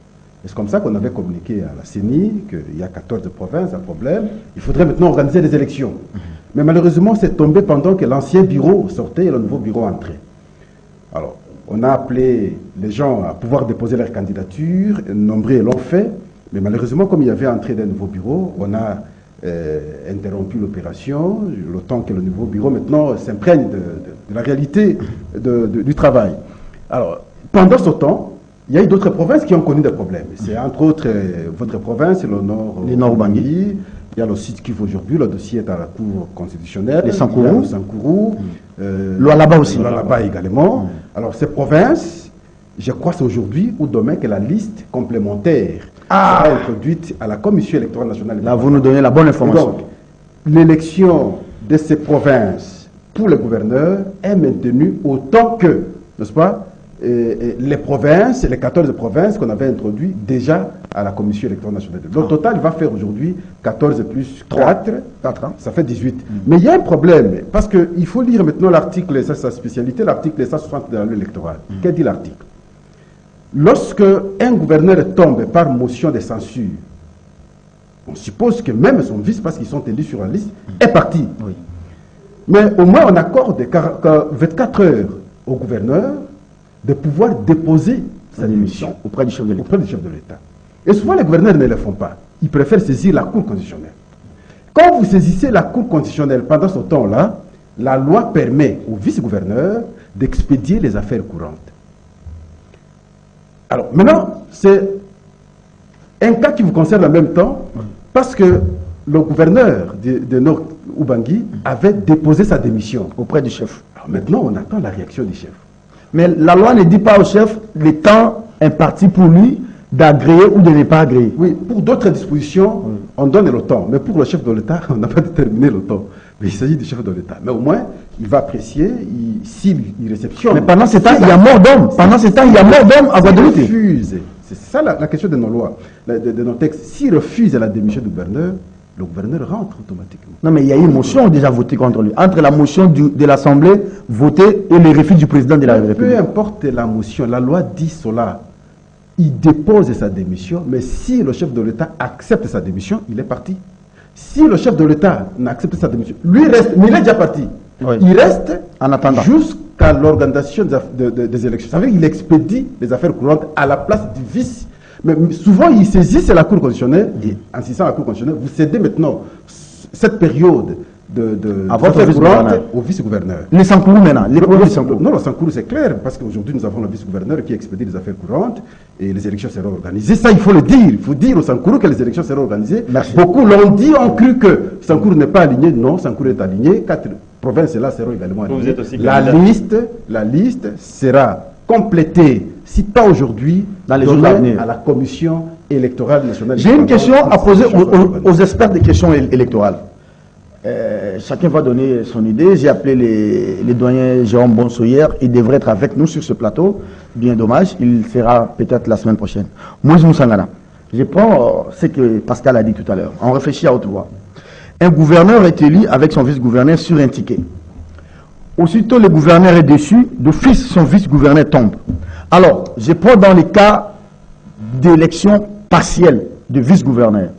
Et c'est comme ça qu'on avait communiqué à la CENI qu'il y a 14 provinces à problème. Il faudrait maintenant organiser des élections. Mais malheureusement, c'est tombé pendant que l'ancien bureau sortait et le nouveau bureau entrait. Alors, on a appelé les gens à pouvoir déposer leur candidature. Nombreux l'ont fait. Mais malheureusement, comme il y avait entrée d'un nouveau bureau, on a interrompu l'opération, le temps que le nouveau bureau maintenant s'imprègne de la réalité du travail. Alors, pendant ce temps, il y a eu d'autres provinces qui ont connu des problèmes. C'est entre autres votre province, le Nord Ubangi. Il y a le site qui aujourd'hui, le dossier est à la Cour constitutionnelle. Les Sankourou. Loi là-bas aussi. Loi là-bas également. Alors, ces provinces, je crois que c'est aujourd'hui ou demain que la liste complémentaire sera introduite à la Commission électorale nationale. Là, vous nous donnez la bonne information. Donc, l'élection de ces provinces pour les gouverneurs est maintenue autant que, n'est-ce pas, les provinces, les 14 provinces qu'on avait introduites déjà à la Commission électorale nationale. Le total, il va faire aujourd'hui 14 plus 4, ça fait 18. Mais il y a un problème, parce qu'il faut lire maintenant l'article, ça c'est sa spécialité, l'article 160 de la loi électorale. Qu'est-ce dit l'article? Lorsque un gouverneur tombe par motion de censure, on suppose que même son vice, parce qu'ils sont élus sur la liste, est parti. Oui. Mais au moins on accorde 24 heures au gouverneur de pouvoir déposer sa démission auprès du chef de l'État. Et souvent les gouverneurs ne le font pas. Ils préfèrent saisir la Cour constitutionnelle. Quand vous saisissez la Cour constitutionnelle pendant ce temps-là, la loi permet au vice-gouverneur d'expédier les affaires courantes. Alors maintenant, c'est un cas qui vous concerne en même temps, parce que le gouverneur de Nord Ubangi avait déposé sa démission auprès du chef. Alors maintenant, on attend la réaction du chef. Mais la loi ne dit pas au chef le temps imparti pour lui d'agréer ou de ne pas agréer. Oui, pour d'autres dispositions, on donne le temps. Mais pour le chef de l'État, on n'a pas déterminé le temps. Mais il s'agit du chef de l'État. Mais au moins, il va apprécier s'il réceptionne. Mais pendant ce temps, il y a mort d'hommes. Pendant ce temps, il y a mort d'hommes à Guadeloupe. C'est ça la question de nos lois, de nos textes. S'il refuse la démission du gouverneur, le gouverneur rentre automatiquement. Non, mais il y a eu une motion déjà votée contre lui. Entre la motion de l'Assemblée votée et le refus du président de la République. Peu importe la motion, la loi dit cela. il dépose sa démission, mais si le chef de l'État accepte sa démission, il est parti. Si le chef de l'État n'accepte sa démission, lui reste, mais il est déjà parti. Oui. Il reste En attendant. jusqu'à l'organisation des élections. Ça veut dire qu'il expédie les affaires courantes à la place du vice. Mais souvent, il saisit la Cour constitutionnelle, et en saisissant la Cour constitutionnelle, vous cédez maintenant cette période à votre affaires vice-gouverneur. courantes au vice-gouverneur. Les Sankourou maintenant, les problèmes des Sankourou. Non, le Sankourou, c'est clair, parce qu'aujourd'hui, nous avons le vice-gouverneur qui expédie les affaires courantes et les élections seront organisées. Ça, il faut le dire. Il faut dire au Sankourou que les élections seront organisées. Merci. Beaucoup l'ont dit, ont cru que Sankourou n'est pas aligné. Non, Sankourou est aligné. 4 provinces là seront également Vous alignées. êtes aussi La liste sera complétée, si pas aujourd'hui, Dans les jours demain, à venir. à la commission électorale nationale. J'ai une question à poser aux aux experts des questions électorales. Chacun va donner son idée. J'ai appelé les doyens Jérôme Bonso hier. Il devrait être avec nous sur ce plateau. Bien dommage. Il sera peut-être la semaine prochaine. Moïse Moussangana. Je prends ce que Pascal a dit tout à l'heure. On réfléchit à haute voix. Un gouverneur est élu avec son vice-gouverneur sur un ticket. Aussitôt le gouverneur est déçu, d'office son vice-gouverneur tombe. Alors, je prends dans les cas d'élection partielle de vice-gouverneur.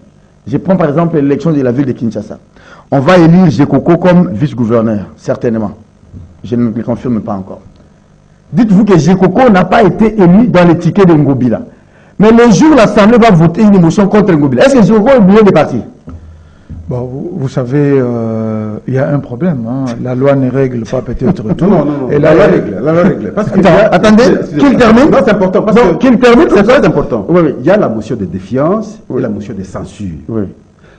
Je prends par exemple l'élection de la ville de Kinshasa. On va élire Jekoko comme vice-gouverneur, certainement. Je ne le confirme pas encore. Dites-vous que Jekoko n'a pas été élu dans les tickets de Ngobila. Mais le jour où l'Assemblée va voter une motion contre Ngobila, est-ce que Jekoko est obligé de partir? Bon, vous savez, il y a un problème. Hein. La loi ne règle pas peut-être tout. Non. Et La loi règle. Parce que Attendez, qu'il termine. Non, c'est important. Parce Non, qu'il termine, c'est très important. Oui, oui. Il y a la motion de défiance Oui. et la motion de censure. Oui,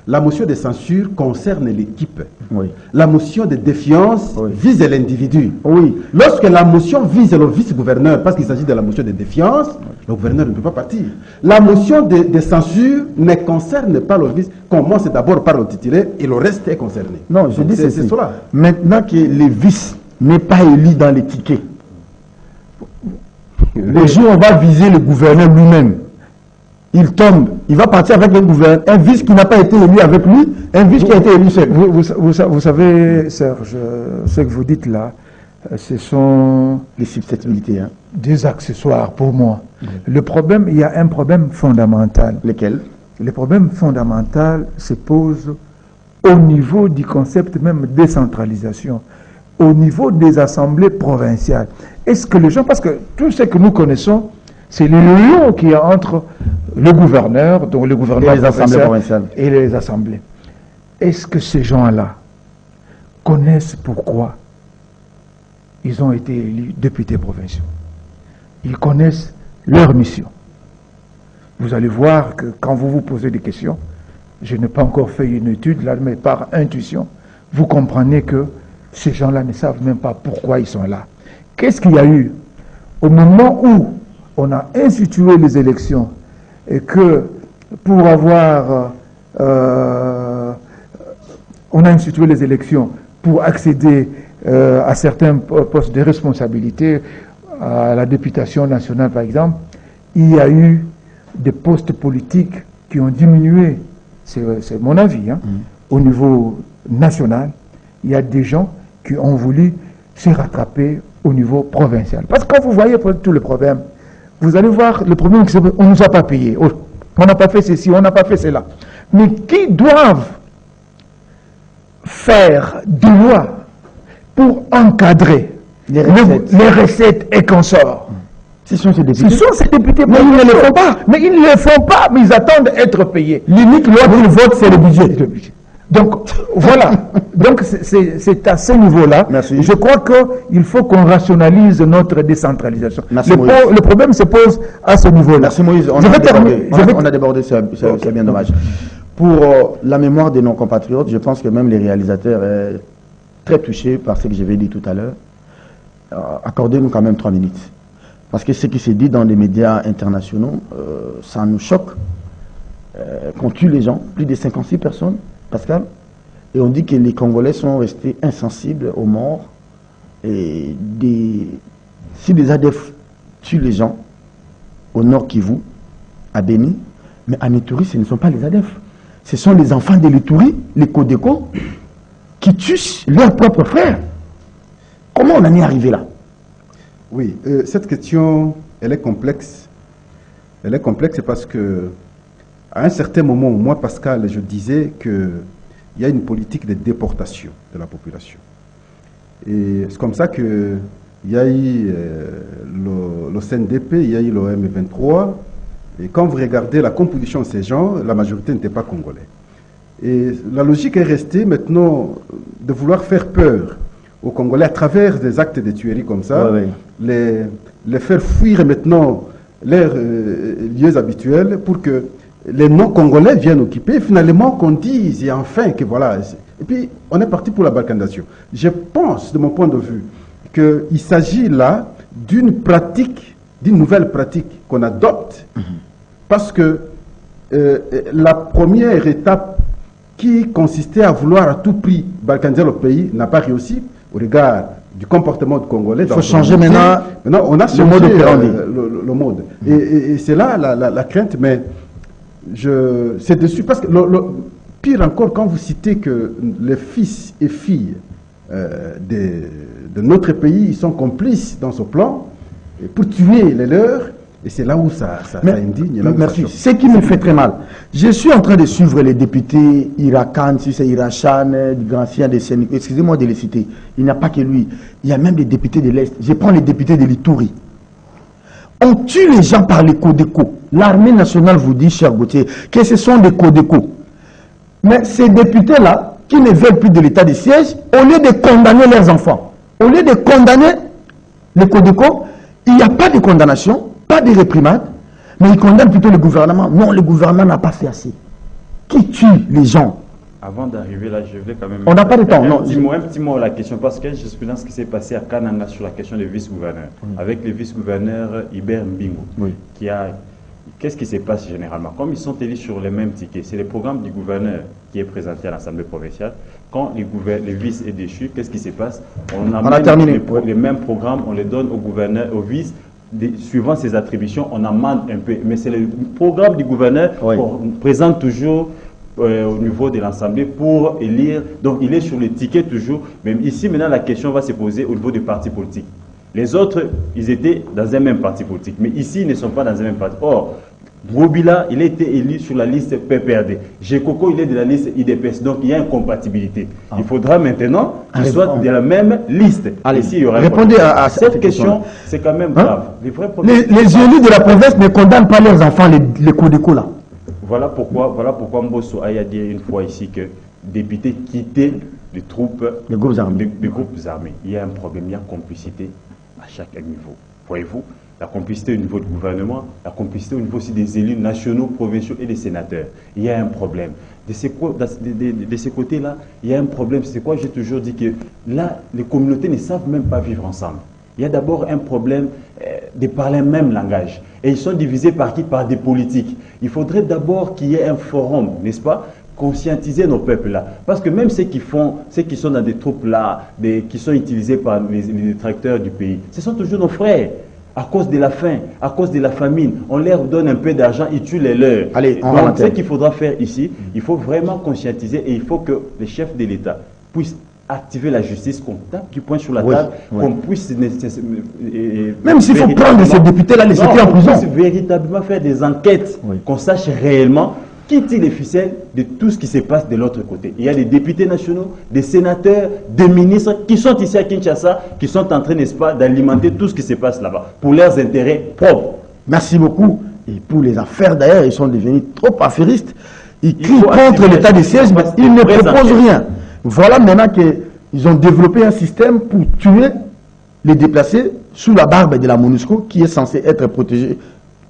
La motion de censure concerne l'équipe. oui. La motion de défiance Oui. vise l'individu. Oui. Lorsque la motion vise le vice-gouverneur, parce qu'il s'agit de la motion de défiance, le gouverneur ne peut pas partir. La motion de censure ne concerne pas le vice, commence d'abord par le titulaire et le reste est concerné. Non, je Donc, dis c'est ceci. cela. Maintenant que le vice n'est pas élu dans les tickets, le jour où on va viser le gouverneur lui-même, il tombe, il va partir avec un vice qui n'a pas été élu avec lui, un vice qui a été élu seul. Vous savez, Serge, ce que vous dites là, ce sont Les susceptibilités, hein. des accessoires pour moi. Le problème, il y a un problème fondamental. Lesquels? Le problème fondamental se pose au niveau du concept même décentralisation, au niveau des assemblées provinciales. Est-ce que les gens, parce que tout ce que nous connaissons, c'est le lion qui est entre le gouverneur, donc le gouvernement Et les assemblées provinciales. et les assemblées. Est-ce que ces gens-là connaissent pourquoi ils ont été élus députés provinciaux? Ils connaissent leur mission. Vous allez voir que quand vous vous posez des questions, je n'ai pas encore fait une étude là, mais par intuition, vous comprenez que ces gens-là ne savent même pas pourquoi ils sont là. Qu'est-ce qu'il y a eu au moment où on a institué les élections et que pour avoir... on a institué les élections pour accéder à certains postes de responsabilité, à la députation nationale par exemple, il y a eu des postes politiques qui ont diminué, c'est mon avis, hein, au niveau national. Il y a des gens qui ont voulu se rattraper au niveau provincial. Parce que quand vous voyez tous les problèmes, vous allez voir le problème, on ne nous a pas payé, on n'a pas fait ceci, on n'a pas fait cela. Mais qui doivent faire des lois pour encadrer les recettes et consorts? Ce sont ces députés. Ce sont ces députés. Mais ils ne le font pas. Mais ils ne le font pas, mais ils attendent être payés. L'unique loi qu'ils votent, c'est le budget. Donc, voilà. Donc, c'est à ce niveau-là. Merci. Je crois qu'il faut qu'on rationalise notre décentralisation. Merci, Le, Moïse. le problème se pose à ce niveau-là. Merci Moïse, on a débordé, c'est bien dommage. Pour la mémoire de nos compatriotes, je pense que même les réalisateurs sont très touchés par ce que je vais dire tout à l'heure. Accordez-nous quand même 3 minutes. Parce que ce qui se dit dans les médias internationaux, ça nous choque. Qu'on tue les gens, plus de 56 personnes, Pascal, et on dit que les Congolais sont restés insensibles aux morts. Et si les ADF tuent les gens au nord Kivu, à Beni, mais en Ituri, ce ne sont pas les ADF. Ce sont les enfants de l'Ituri, les Codeco, qui tuent leurs propres frères. Comment on en est arrivé là? Oui, cette question, elle est complexe. Elle est complexe parce que, à un certain moment, moi, Pascal, je disais qu'il y a une politique de déportation de la population. Et c'est comme ça qu'il y a eu le CNDP, il y a eu le M23. Et quand vous regardez la composition de ces gens, la majorité n'était pas congolais. Et la logique est restée maintenant de vouloir faire peur aux Congolais à travers des actes de tuerie comme ça, les faire fuir maintenant leurs lieux habituels pour que les non-Congolais viennent occuper, finalement qu'on dise et enfin que voilà. Et puis on est parti pour la balkanisation. Je pense, de mon point de vue, qu'il s'agit là d'une pratique, d'une nouvelle pratique qu'on adopte, parce que la première étape qui consistait à vouloir à tout prix balkaniser le pays n'a pas réussi au regard du comportement du Congolais. Il faut changer maintenant. Maintenant, on a changé le mode. Et c'est là la crainte, mais c'est dessus. Parce que pire encore, quand vous citez que les fils et filles de notre pays ils sont complices dans ce plan pour tuer les leurs, et c'est là où ça indigne. Merci. Ce qui me fait très mal, je suis en train de suivre les députés Irakan, si c'est Irachan, du Grand Sien, des Sénégal. Excusez-moi de les citer. Il n'y a pas que lui. Il y a même des députés de l'Est. Je prends les députés de l'Ituri. On tue les gens par les Codeco. L'armée nationale vous dit, cher Gauthier, que ce sont des Codeco. Mais ces députés-là, qui ne veulent plus de l'état de siège, au lieu de condamner leurs enfants, au lieu de condamner les Codeco, il n'y a pas de condamnation, pas de réprimande, mais ils condamnent plutôt le gouvernement. Non, le gouvernement n'a pas fait assez. Qui tue les gens? Avant d'arriver là, je voulais quand même... On n'a pas de temps, non. Un petit mot à la question, parce que je suis dans ce qui s'est passé à Kananga sur la question des vice-gouverneurs, avec le vice-gouverneur Hubert Mbingo, qui a... Qu'est-ce qui se passe généralement? Comme ils sont élus sur les mêmes tickets, c'est le programme du gouverneur qui est présenté à l'Assemblée provinciale. Quand le vice est déchu, qu'est-ce qui se passe? On a terminé. Les mêmes programmes, on les donne au gouverneur, au vice, suivant ses attributions, on amende un peu. Mais c'est le programme du gouverneur qu'on présente toujours au niveau de l'Assemblée pour élire. Donc il est sur le ticket toujours. Même ici, maintenant, la question va se poser au niveau des partis politiques. Les autres, ils étaient dans un même parti politique. Mais ici, ils ne sont pas dans un même parti. Or, Brobila, il a été élu sur la liste PPRD. Gekoko, il est de la liste IDPS. Donc, il y a une compatibilité. Il faudra maintenant qu'ils soient de la même liste. Allez, ici, il y aura répondez à cette question. C'est quand même grave. Les élus de la province ne condamnent pas leurs enfants, les Codeco là. Voilà pourquoi Mbosso a dit une fois ici que députés quittaient les troupes, les groupes armés. Il y a un problème, il y a complicité à chaque niveau. Voyez-vous, la complicité au niveau du gouvernement, la complicité au niveau aussi des élus nationaux, provinciaux et des sénateurs. Il y a un problème. De ces côtés-là, il y a un problème. C'est quoi j'ai toujours dit que là, les communautés ne savent même pas vivre ensemble. Il y a d'abord un problème de parler le même langage. Et ils sont divisés par qui? Par des politiques. Il faudrait d'abord qu'il y ait un forum, n'est-ce pas? Conscientiser nos peuples là. Parce que même ceux qui sont dans des troupes là, qui sont utilisés par les détracteurs du pays, ce sont toujours nos frères. À cause de la faim, à cause de la famine, on leur donne un peu d'argent, ils tuent les leurs. Allez, donc ce qu'il faudra faire ici, il faut vraiment conscientiser et il faut que les chefs de l'État puissent activer la justice, qu'on tape du poing sur la table, qu'on puisse... Même s'il faut prendre ces députés-là, les jeter en prison. On puisse véritablement faire des enquêtes, qu'on sache réellement qui tire les ficelles de tout ce qui se passe de l'autre côté. Il y a des députés nationaux, des sénateurs, des ministres qui sont ici à Kinshasa, qui sont en train, n'est-ce pas, d'alimenter tout ce qui se passe là-bas, pour leurs intérêts propres. Merci beaucoup. Et pour les affaires d'ailleurs, ils sont devenus trop affairistes. Ils crient contre l'état de siège, mais ils ne proposent rien. Voilà maintenant qu'ils ont développé un système pour tuer les déplacés sous la barbe de la MONUSCO, qui est censée être protéger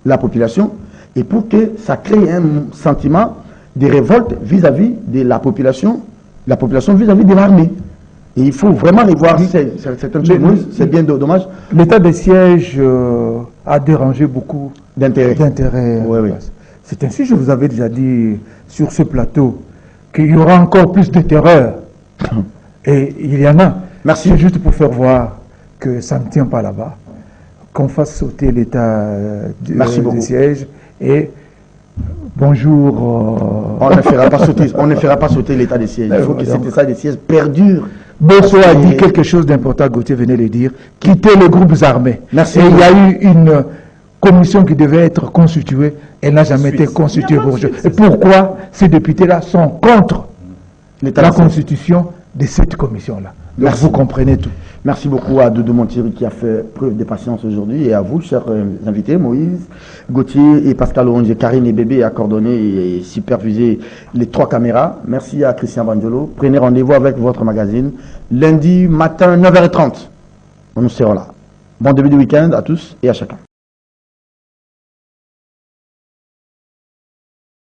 la population, et pour que ça crée un sentiment de révolte vis-à-vis de la population vis-à-vis de l'armée. Et il faut vraiment revoir certaines choses. C'est bien dommage. L'état de siège a dérangé beaucoup d'intérêts. Oui. C'est ainsi, je vous avais déjà dit sur ce plateau, qu'il y aura encore plus de terreur. Et il y en a. Merci. C'est juste pour faire voir que ça ne tient pas là-bas. Qu'on fasse sauter l'état de siège. Et bonjour. On ne fera pas sauter l'état de siège. Il faut que cet état de siège perdure. Bosso a dit quelque chose d'important, Gauthier venait de le dire. Quitter les groupes armés. Merci. Et il y a eu une commission qui devait être constituée, elle n'a jamais été constituée. Et pourquoi ces députés-là sont contre la constitution de cette commission-là? Donc vous comprenez tout. Merci beaucoup à Doudou Montiri qui a fait preuve de patience aujourd'hui et à vous, chers invités, Moïse, Gauthier et Pascal Oronge, Karine et Bébé a coordonné et supervisé les 3 caméras. Merci à Christian Bandiolo. Prenez rendez-vous avec votre magazine lundi matin 9h30. Nous serons là. Bon début de week-end à tous et à chacun.